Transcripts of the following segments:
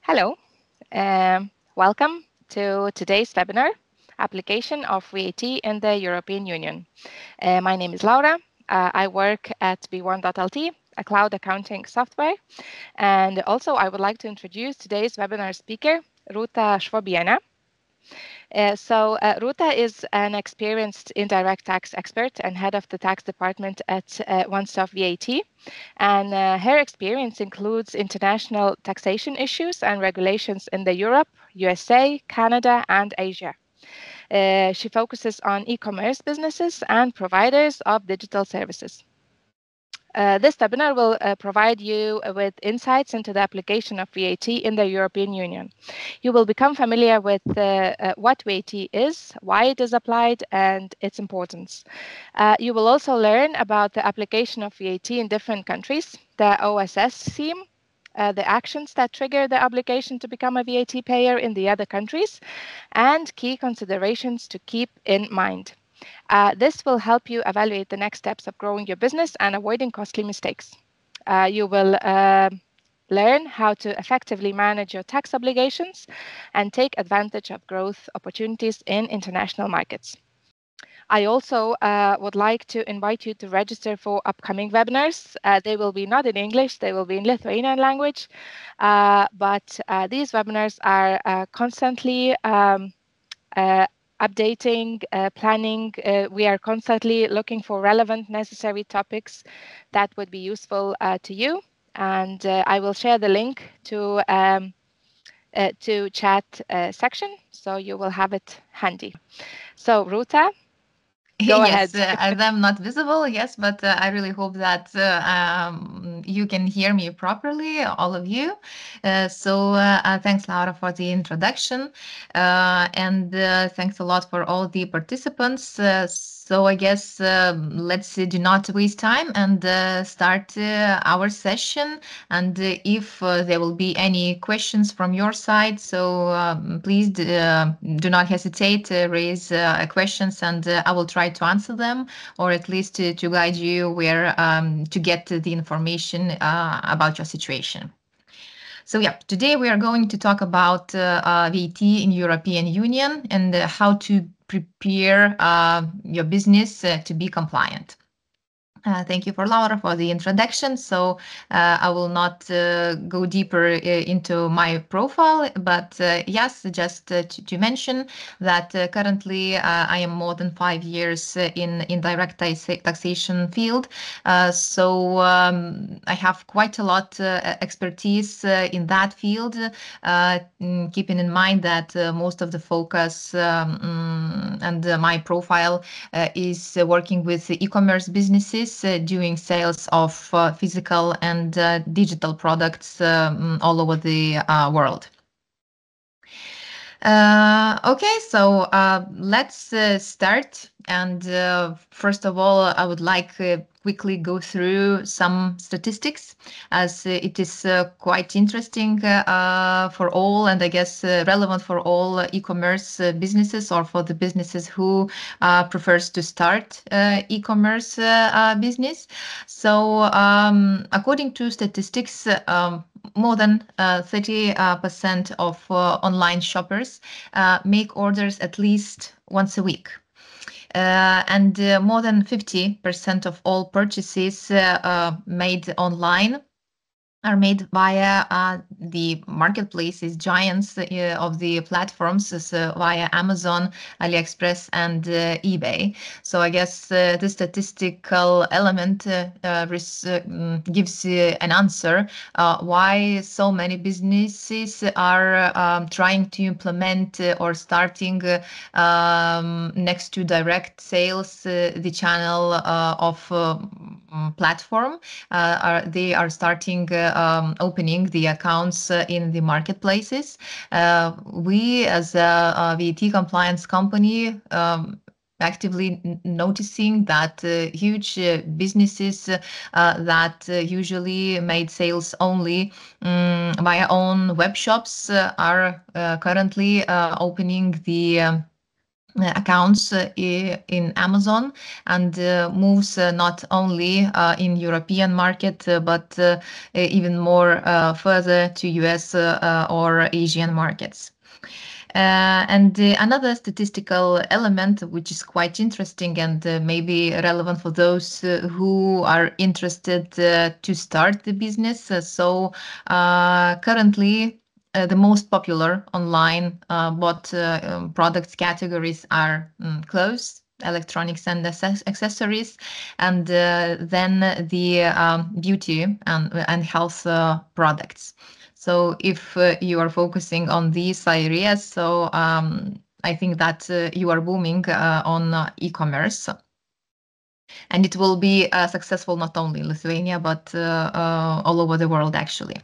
Hello, welcome to today's webinar, Application of VAT in the European Union. My name is Laura. I work at B1.lt, a cloud accounting software. And also I would like to introduce today's webinar speaker, Rūta Švobienė. Rūta is an experienced indirect tax expert and head of the tax department at One Stop VAT. And her experience includes international taxation issues and regulations in the Europe, USA, Canada, and Asia. She focuses on e-commerce businesses and providers of digital services. This webinar will provide you with insights into the application of VAT in the European Union. You will become familiar with what VAT is, why it is applied, and its importance. You will also learn about the application of VAT in different countries, the OSS scheme, the actions that trigger the obligation to become a VAT payer in the other countries, and key considerations to keep in mind. This will help you evaluate the next steps of growing your business and avoiding costly mistakes. You will learn how to effectively manage your tax obligations and take advantage of growth opportunities in international markets. I also would like to invite you to register for upcoming webinars. They will be not in English, they will be in Lithuanian language, but these webinars are constantly updating, planning. We are constantly looking for relevant, necessary topics that would be useful to you. And I will share the link to chat section, so you will have it handy. So, Rūta, go Yes, ahead. as I'm not visible, yes, but I really hope that you can hear me properly, all of you. Thanks, Laura, for the introduction, and thanks a lot for all the participants. So I guess let's do not waste time and start our session. And if there will be any questions from your side, so please do not hesitate to raise questions, and I will try to answer them, or at least to guide you where to get the information about your situation. So yeah, today we are going to talk about VAT in European Union and how to prepare your business to be compliant. Thank you for Laura for the introduction. So I will not go deeper into my profile, but yes, just to mention that currently I am more than 5 years in direct taxation field. I have quite a lot expertise in that field, keeping in mind that most of the focus and my profile is working with e-commerce businesses doing sales of physical and digital products all over the world. Okay, so let's start. And first of all, I would like quickly go through some statistics, as it is quite interesting for all, and I guess relevant for all e-commerce businesses, or for the businesses who prefers to start e-commerce business. So according to statistics, more than 30% of online shoppers make orders at least once a week. And more than 50% of all purchases made online are made via the marketplaces, giants of the platforms, so via Amazon, AliExpress, and eBay. So I guess the statistical element gives an answer why so many businesses are trying to implement or starting next to direct sales the channel of platform. They are starting opening the accounts in the marketplaces. We, as a VAT compliance company, actively noticing that huge businesses that usually made sales only via own web shops are currently opening the accounts in Amazon, and moves not only in European market, but even more further to US or Asian markets. And another statistical element, which is quite interesting and maybe relevant for those who are interested to start the business. Currently, the most popular online bought products categories are clothes, electronics and accessories, and then the beauty and health products. So if you are focusing on these areas, I think that you are booming on e-commerce, and it will be successful not only in Lithuania but all over the world, actually.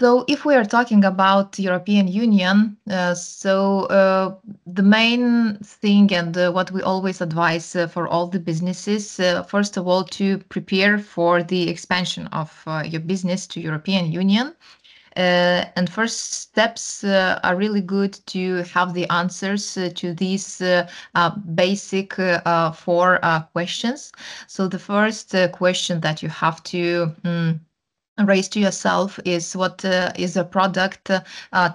So if we are talking about European Union, the main thing and what we always advise for all the businesses, first of all, to prepare for the expansion of your business to European Union. And first steps are really good to have the answers to these basic four questions. So the first question that you have to raise to yourself is what is a product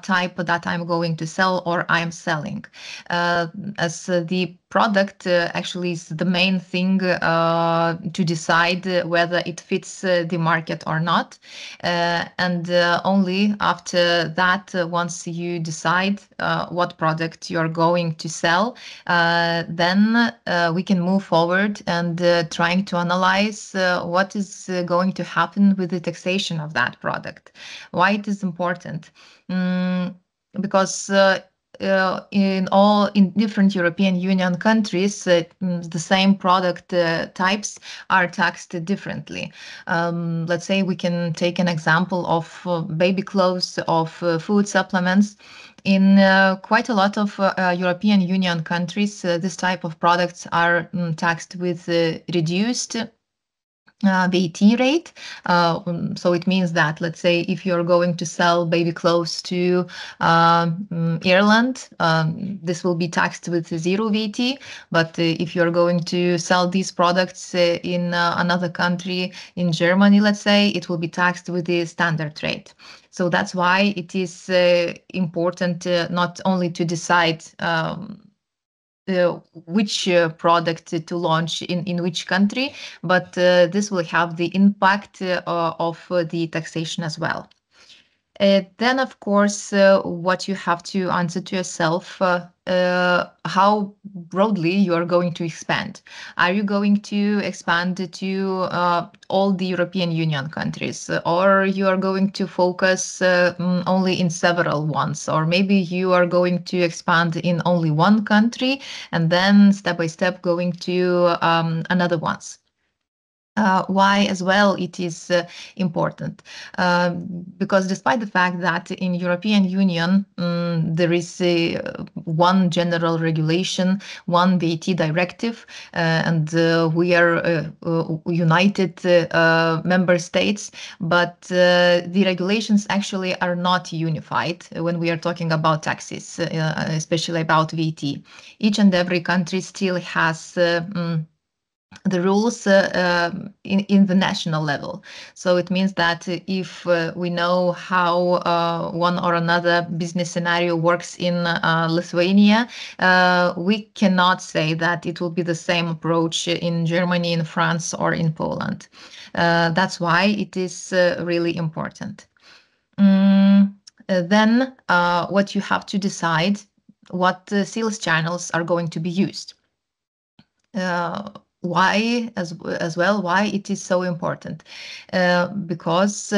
type that I'm going to sell or I'm selling. As the product actually is the main thing to decide whether it fits the market or not. And only after that, once you decide what product you're going to sell, then we can move forward and trying to analyze what is going to happen with the taxation of that product. Why it is important? Because in different European Union countries, the same product types are taxed differently. Let's say we can take an example of baby clothes, of food supplements. In quite a lot of European Union countries, this type of products are taxed with reduced VAT rate. So it means that, let's say, if you're going to sell baby clothes to Ireland, this will be taxed with zero VAT. But if you're going to sell these products in another country, in Germany, let's say, it will be taxed with the standard rate. So that's why it is important not only to decide which product to launch in which country, but this will have the impact of the taxation as well. Then, of course, what you have to answer to yourself, how broadly you are going to expand. Are you going to expand to all the European Union countries, or you are going to focus only in several ones, or maybe you are going to expand in only one country and then step by step going to another ones? Why as well it is important, because despite the fact that in European Union there is one general regulation, one VAT directive, and we are united member states, but the regulations actually are not unified when we are talking about taxes, especially about VAT. Each and every country still has the rules in the national level. So it means that if we know how one or another business scenario works in Lithuania, we cannot say that it will be the same approach in Germany, in France, or in Poland. That's why it is really important. Then what you have to decide, what sales channels are going to be used. Why as well, why it is so important? Because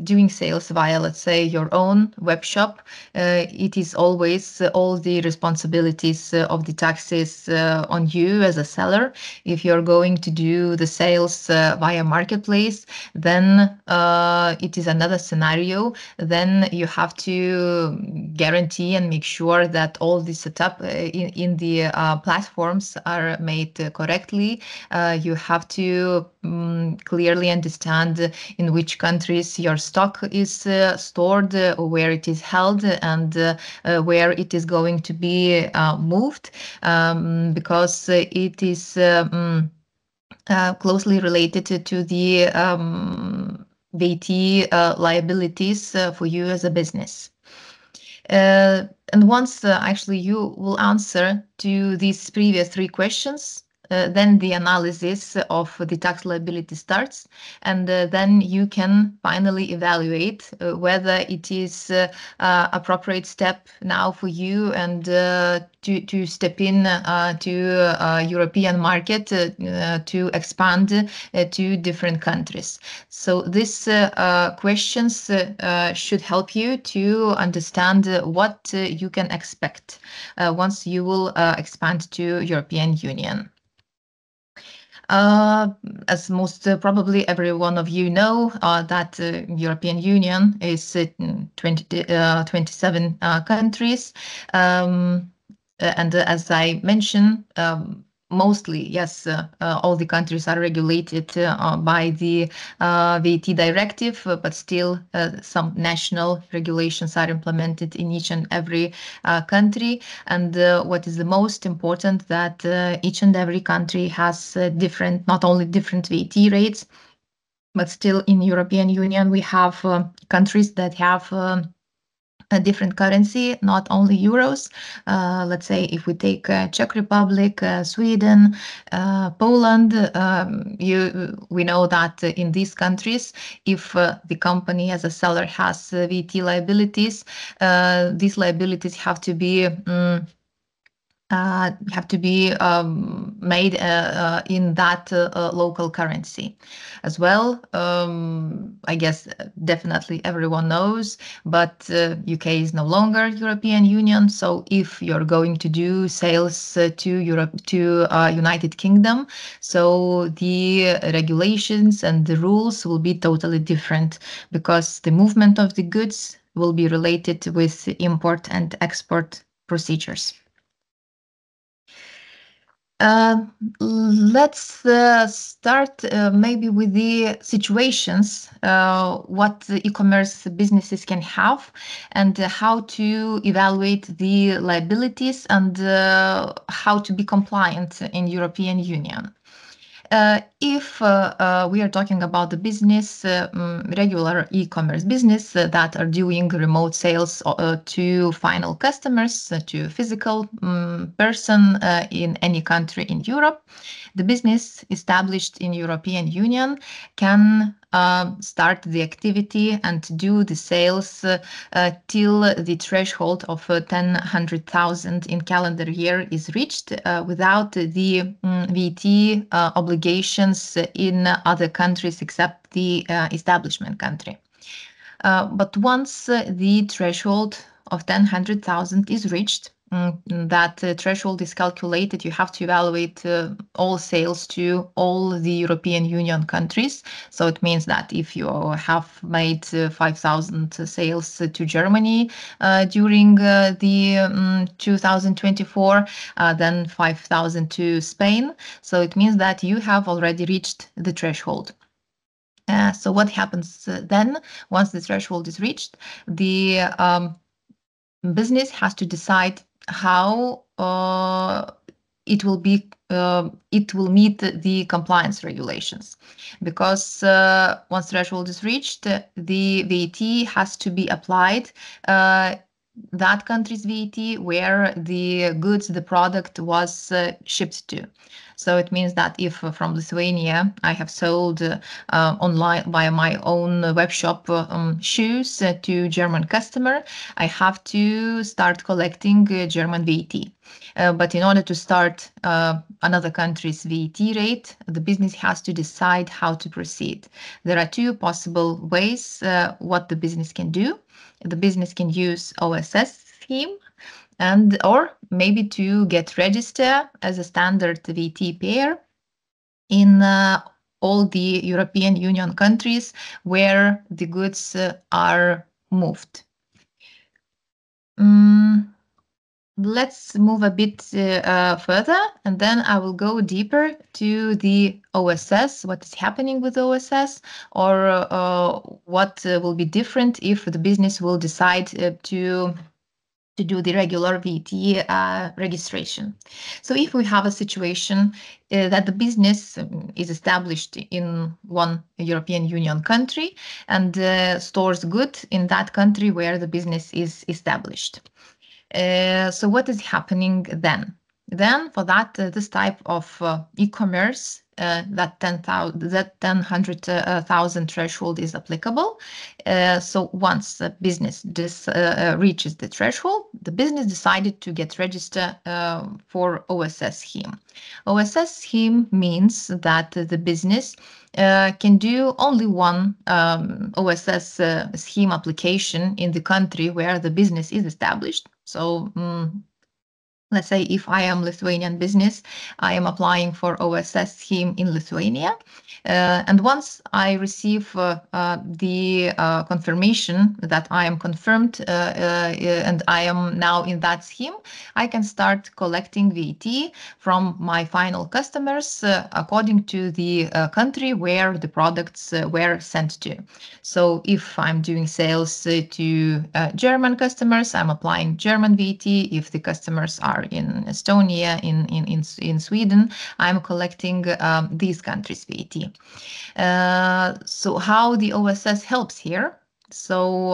doing sales via, let's say, your own web shop, it is always all the responsibilities of the taxes on you as a seller. If you're going to do the sales via marketplace, then it is another scenario. Then you have to guarantee and make sure that all the setup in the platforms are made correctly, Firstly, you have to clearly understand in which countries your stock is stored, where it is held, and where it is going to be moved, because it is closely related to the VAT liabilities for you as a business. And once actually you will answer to these previous three questions, then the analysis of the tax liability starts, and then you can finally evaluate whether it is appropriate step now for you and to step in to European market to expand to different countries. So these questions should help you to understand what you can expect once you will expand to European Union. As most probably every one of you know, that European Union is 27 countries. And as I mentioned, mostly, yes, all the countries are regulated by the VAT directive, but still some national regulations are implemented in each and every country. And what is the most important, that each and every country has different, not only different VAT rates, but still in European Union we have countries that have a different currency, not only euros. Let's say if we take Czech Republic, Sweden, Poland, we know that in these countries, if the company as a seller has VAT liabilities, these liabilities have to be made in that local currency as well. I guess definitely everyone knows, but UK is no longer European Union. So if you're going to do sales to Europe, to United Kingdom, so the regulations and the rules will be totally different, because the movement of the goods will be related with import and export procedures. Let's start maybe with the situations what the e-commerce businesses can have, and how to evaluate the liabilities, and how to be compliant in European Union. If we are talking about the business, regular e-commerce business that are doing remote sales to final customers, to physical person in any country in Europe, the business established in European Union can start the activity and do the sales till the threshold of 100,000 in calendar year is reached, without the VAT obligations in other countries except the establishment country. But once the threshold of 100,000 is reached, that threshold is calculated, you have to evaluate all sales to all the European Union countries. So it means that if you have made 5,000 sales to Germany during the 2024, then 5,000 to Spain. So it means that you have already reached the threshold. So what happens then, once the threshold is reached? The business has to decide how it will meet the compliance regulations, because once threshold is reached, the VAT has to be applied that country's VAT where the goods, the product was shipped to. So it means that if from Lithuania I have sold online via my own web shop shoes to German customer, I have to start collecting German VAT. But in order to start another country's VAT rate, the business has to decide how to proceed. There are two possible ways what the business can do. The business can use OSS scheme, or maybe to get registered as a standard VAT payer in all the European Union countries where the goods are moved. let's move a bit further, and then I will go deeper to the OSS, what is happening with OSS, or what will be different if the business will decide to do the regular VAT registration. So if we have a situation that the business is established in one European Union country and stores goods in that country where the business is established. So what is happening then? Then for that, this type of e-commerce, that 100,000 threshold is applicable. So once the business reaches the threshold, the business decided to get registered for OSS scheme. OSS scheme means that the business can do only one OSS scheme application in the country where the business is established. So let's say if I am Lithuanian business, I am applying for OSS scheme in Lithuania. And once I receive the confirmation that I am confirmed and I am now in that scheme, I can start collecting VAT from my final customers according to the country where the products were sent to. So if I'm doing sales to German customers, I'm applying German VAT. If the customers are in Estonia, in Sweden, I'm collecting these countries' VAT. So how the OSS helps here? So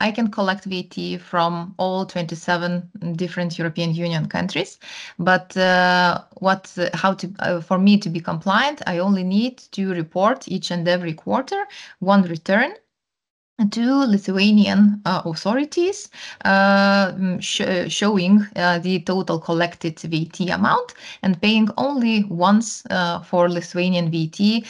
I can collect VAT from all 27 different European Union countries, but for me to be compliant, I only need to report each and every quarter one return to Lithuanian authorities showing the total collected VAT amount and paying only once for Lithuanian VAT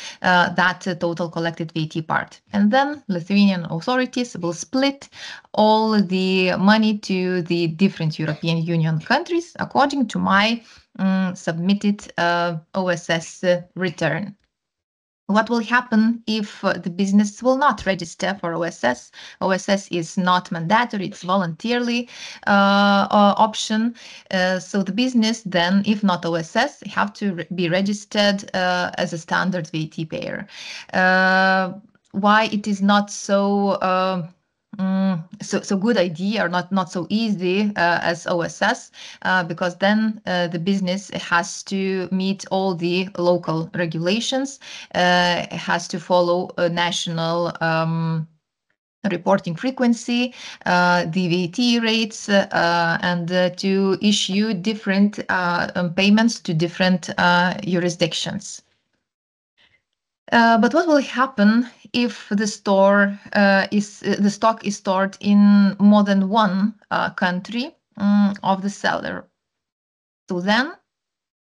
that total collected VAT part. And then Lithuanian authorities will split all the money to the different European Union countries according to my submitted OSS return. What will happen if the business will not register for OSS? OSS is not mandatory, it's voluntarily option. So the business then, if not OSS, have to be registered as a standard VAT payer. Why it is not so so good idea or not so easy as OSS, because then the business has to meet all the local regulations, has to follow a national reporting frequency, the VAT rates, and to issue different payments to different jurisdictions. But what will happen if the stock is stored in more than one country of the seller? So then,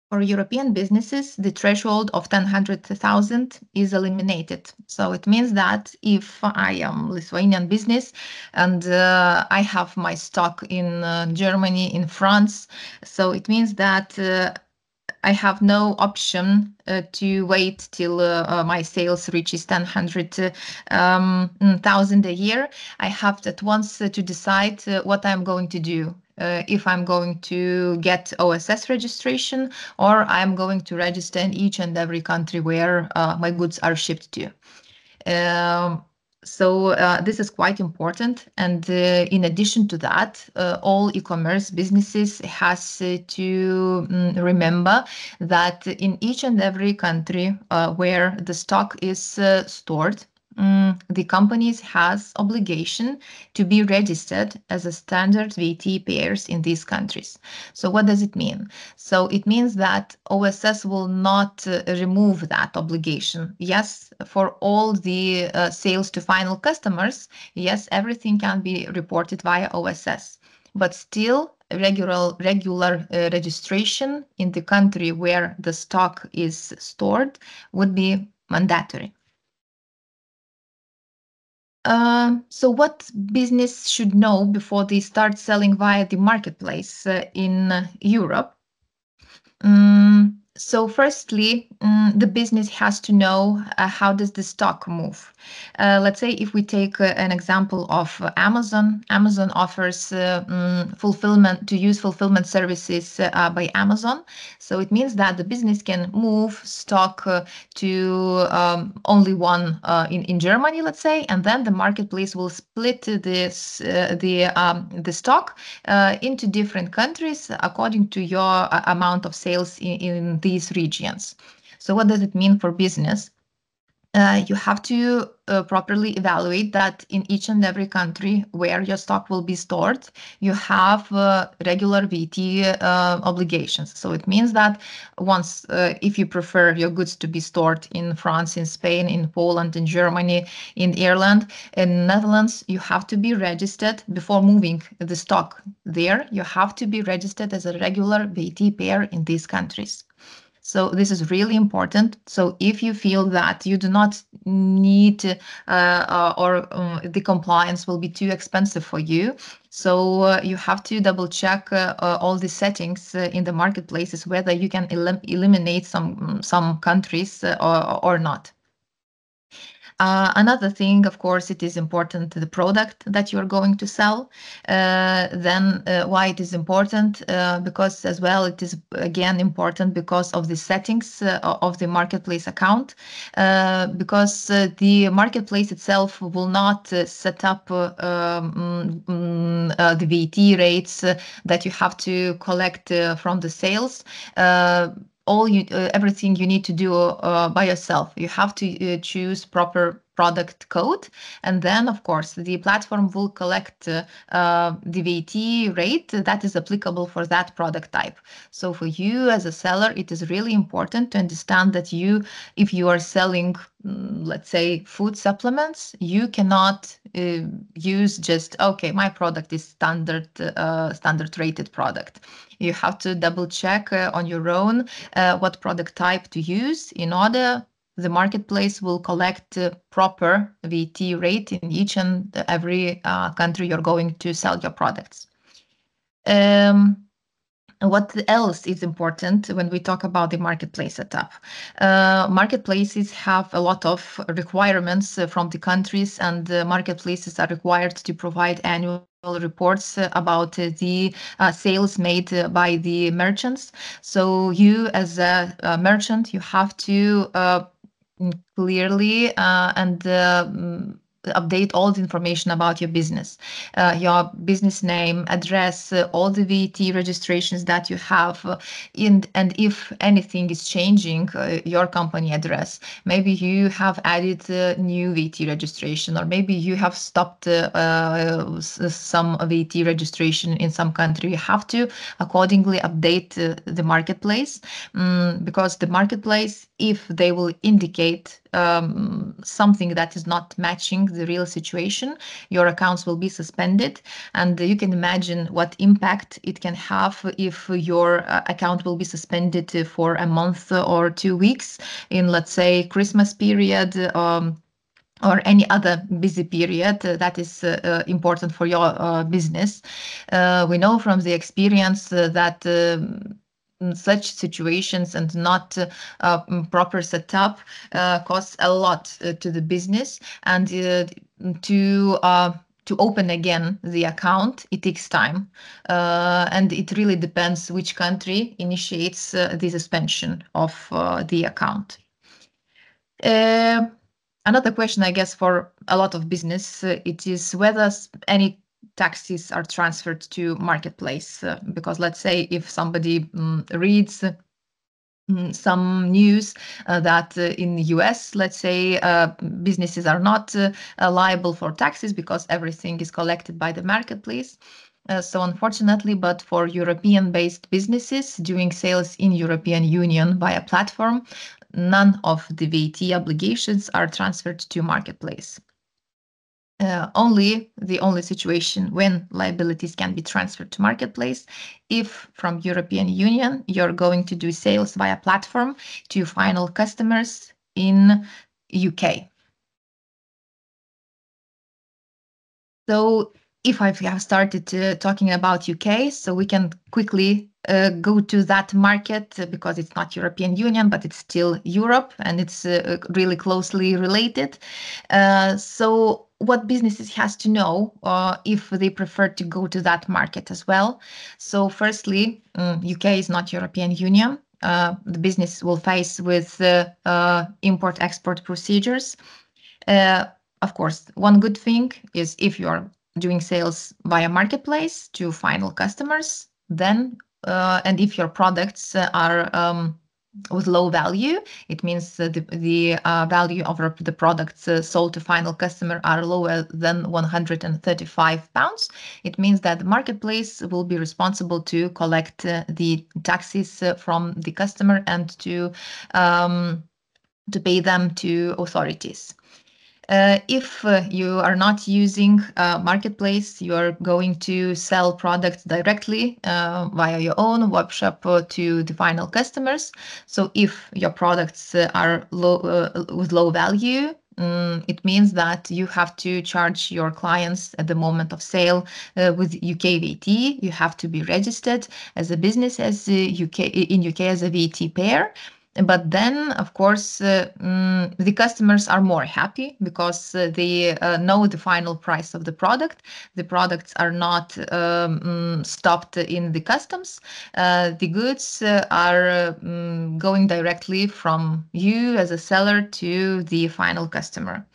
for European businesses, the threshold of 100,000 is eliminated. So it means that if I am Lithuanian business and I have my stock in Germany, in France, so it means that I have no option to wait till my sales reaches 100,000 a year. I have at once to decide what I'm going to do. If I'm going to get OSS registration or I'm going to register in each and every country where my goods are shipped to. So this is quite important. And in addition to that, all e-commerce businesses has to remember that in each and every country where the stock is stored, the companies has obligation to be registered as a standard VAT payers in these countries. So what does it mean? So it means that OSS will not remove that obligation. Yes, for all the sales to final customers, yes, everything can be reported via OSS, but still regular registration in the country where the stock is stored would be mandatory. So what business should know before they start selling via the marketplace in Europe? So firstly, the business has to know how does the stock move. Let's say if we take an example of Amazon. Amazon offers fulfillment to use fulfillment services by Amazon. So it means that the business can move stock to only one in Germany, let's say, and then the marketplace will split the stock into different countries according to your amount of sales in these regions. So what does it mean for business? You have to properly evaluate that in each and every country where your stock will be stored, you have regular VAT obligations. So it means that once, if you prefer your goods to be stored in France, in Spain, in Poland, in Germany, in Ireland, in Netherlands, you have to be registered before moving the stock there. You have to be registered as a regular VAT payer in these countries. So this is really important. So if you feel that you do not need or the compliance will be too expensive for you, so you have to double check all the settings in the marketplaces whether you can eliminate some countries or not. Another thing, of course, it is important the product that you're going to sell. Then why it is important? Because as well, it is again important because of the settings of the marketplace account. Because the marketplace itself will not set up the VAT rates that you have to collect from the sales. Everything you need to do by yourself. You have to choose proper product code, and then of course the platform will collect the VAT rate that is applicable for that product type. So for you as a seller, it is really important to understand that if you are selling, let's say, food supplements, you cannot use just, okay, my product is standard rated product. You have to double check on your own what product type to use in order the marketplace will collect proper VAT rate in each and every country you're going to sell your products. What else is important when we talk about the marketplace setup? Marketplaces have a lot of requirements from the countries, and marketplaces are required to provide annual reports about the sales made by the merchants. So you as a merchant, you have to clearly and update all the information about your business, your business name, address, all the VAT registrations that you have, and if anything is changing, your company address. Maybe you have added new VAT registration, or maybe you have stopped some VAT registration in some country. You have to accordingly update the marketplace, because the marketplace, if they will indicate something that is not matching the real situation, your accounts will be suspended. And you can imagine what impact it can have if your account will be suspended for a month or 2 weeks in, let's say, Christmas period, or any other busy period that is important for your business. We know from the experience that such situations and not proper setup costs a lot to the business, and to open again the account, it takes time, and it really depends which country initiates the suspension of the account. Another question, I guess, for a lot of business, it is whether any taxes are transferred to marketplace. Because let's say if somebody reads some news that in the US, let's say, businesses are not liable for taxes because everything is collected by the marketplace. So unfortunately, but for European-based businesses doing sales in European Union via platform, none of the VAT obligations are transferred to marketplace. The only situation when liabilities can be transferred to marketplace if from European Union you're going to do sales via platform to final customers in UK. So if I have started talking about UK, so we can quickly go to that market because it's not European Union, but it's still Europe, and it's really closely related. So what businesses has to know if they prefer to go to that market as well. So firstly, UK is not European Union. The business will face with import-export procedures. Of course, one good thing is if you're doing sales via marketplace to final customers, then and if your products are with low value, it means the value of the products sold to final customer are lower than £135. It means that the marketplace will be responsible to collect the taxes from the customer and to pay them to authorities. If you are not using marketplace, you are going to sell products directly via your own web shop to the final customers. So if your products are with low value, it means that you have to charge your clients at the moment of sale with UK VAT. You have to be registered as a business as in UK as a VAT payer. But then, of course, the customers are more happy because they know the final price of the product. The products are not stopped in the customs. The goods are going directly from you as a seller to the final customer.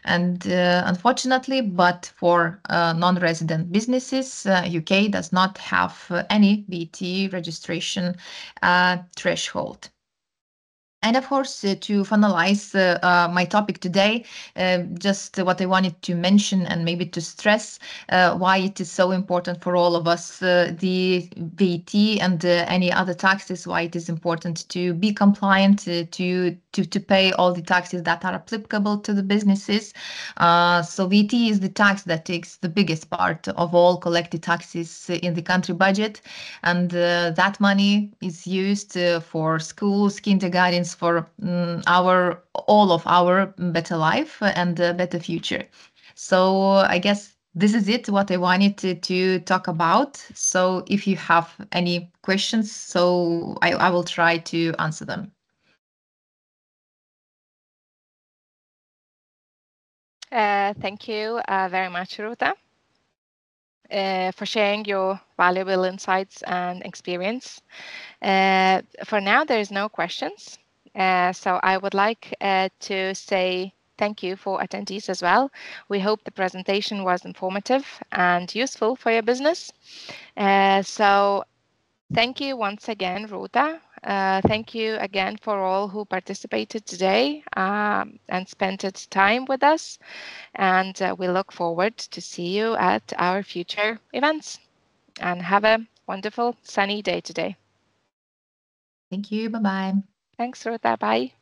And unfortunately, but for non-resident businesses, UK does not have any VAT registration threshold. And of course, to finalize my topic today, just what I wanted to mention and maybe to stress why it is so important for all of us, the VAT and any other taxes, why it is important to be compliant, to pay all the taxes that are applicable to the businesses. So VAT is the tax that takes the biggest part of all collected taxes in the country budget. And that money is used for schools, kindergartens, for all of our better life and better future. So I guess this is it, what I wanted to talk about. So if you have any questions, so I will try to answer them. Thank you very much, Rūta, for sharing your valuable insights and experience. For now, there is no questions. So I would like to say thank you for attendees as well. We hope the presentation was informative and useful for your business. So thank you once again, Rūta. Thank you again for all who participated today and spent time with us. And we look forward to see you at our future events. And have a wonderful sunny day today. Thank you. Bye-bye. Thanks, Rūta. Bye.